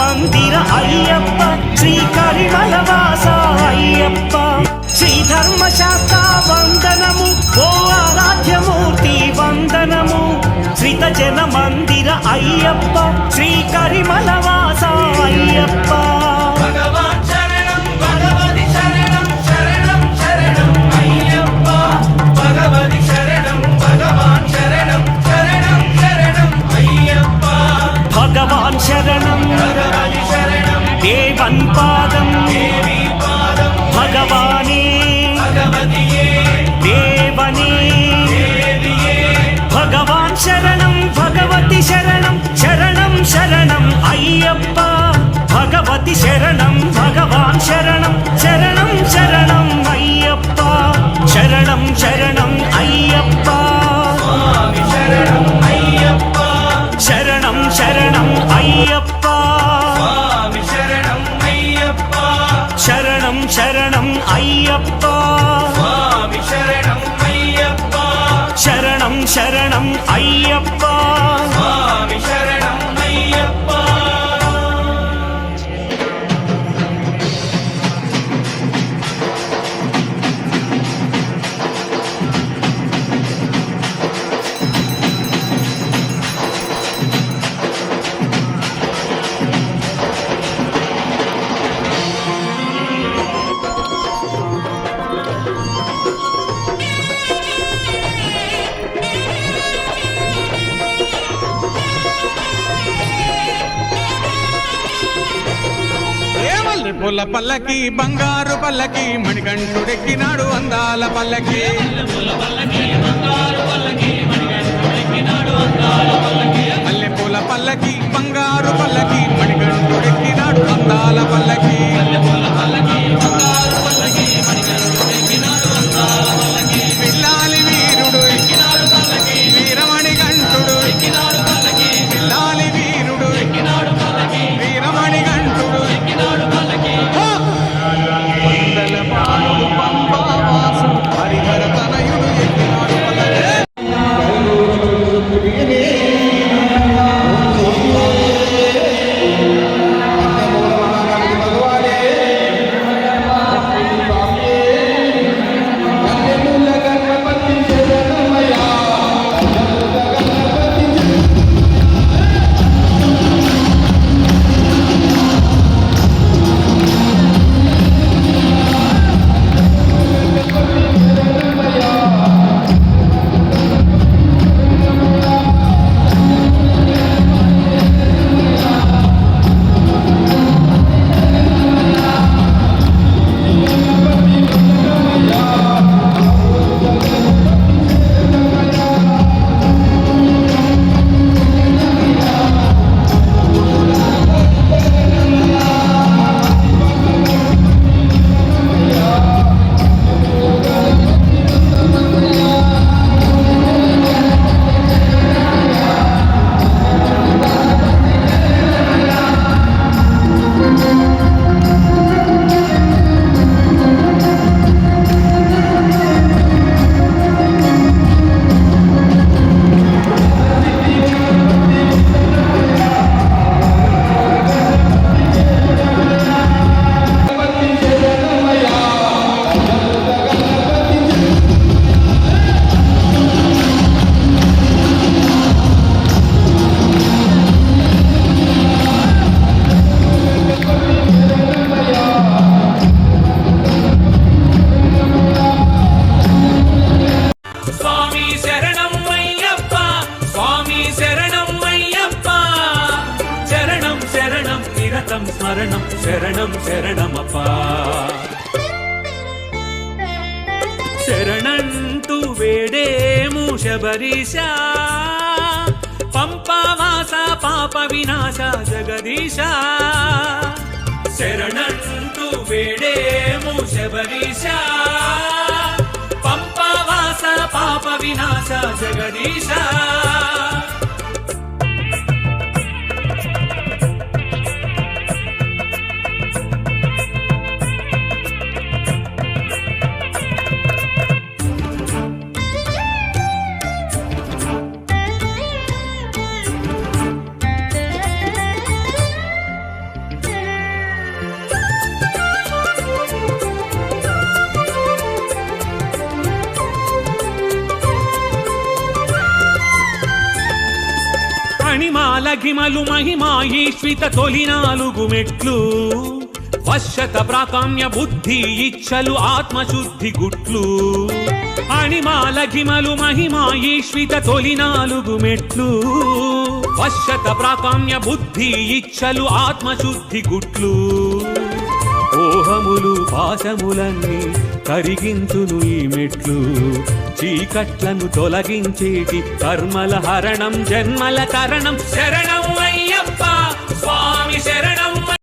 మందిర అయ్యప్ప శ్రీ కరిమలవాస అయ్యప్ప శ్రీ ధర్మశాస్త్ర వందనము ఓ ఆరాధ్యమూర్తి వందనము శ్రీత జన మందిర అయ్యప్ప శ్రీ కరిమలవాస అయ్యప్ప భగవాన్ శరణం దేవన్ పాదం భగవానే దేవనే భగవాన్ శరణం భగవతి శరణం శరణం శరణం అయ్యప్ప భగవతి శరణం భగవాన్ శరణం శరణం శరణం అయ్యప్ప శరణం శరణం అయ్యప్ప శరణం శరణం అయ్యప్ప శరణం శరణం అయ్యప్ప శరణం శరణం అయ్యప్ప పుల్ల పల్లకి బంగారు పల్లకి మణికంఠుడెక్కినాడు అందాల పల్లకి మల్లె పూల పల్లకి బంగారు పల్లకి మణికంఠుడెక్కినాడు అందాల పల్లకి పిల్లాలి వీరుడు వీరమణి కంఠుడు పిల్లాలి వీరుడు వీరమణి కంఠుడు హరిహర తనయుడు ఎక్కినాడు స్మరణం శరణం శరణమప్పా శరణంటూ వేడేము శబరీశ పంపావాస పాప వినాశ జగదీశ శరణంటూ వేడేము శబరీశ పంపావాస పాప వినాశ జగదీశ లఘిమలు మహిమా ఈశ్విత తొలి 4 మెట్లు వశ్యత ప్రాకామ్య బుద్ధి ఇచ్చలు ఆత్మశుద్ధి గుట్లు అణిమాలఘిమలు మహిమా ఈశ్విత తొలి 4 మెట్లు వశ్యత ప్రాకామ్య బుద్ధి ఇచ్చలు ఆత్మశుద్ధి గుట్లు ఓహములు పాశములన్నీ కరిగించును ఈ మెట్లు చీకట్లను తొలగించేటి కర్మల హరణం జన్మల తరణం శరణం అయ్యప్ప స్వామి శరణం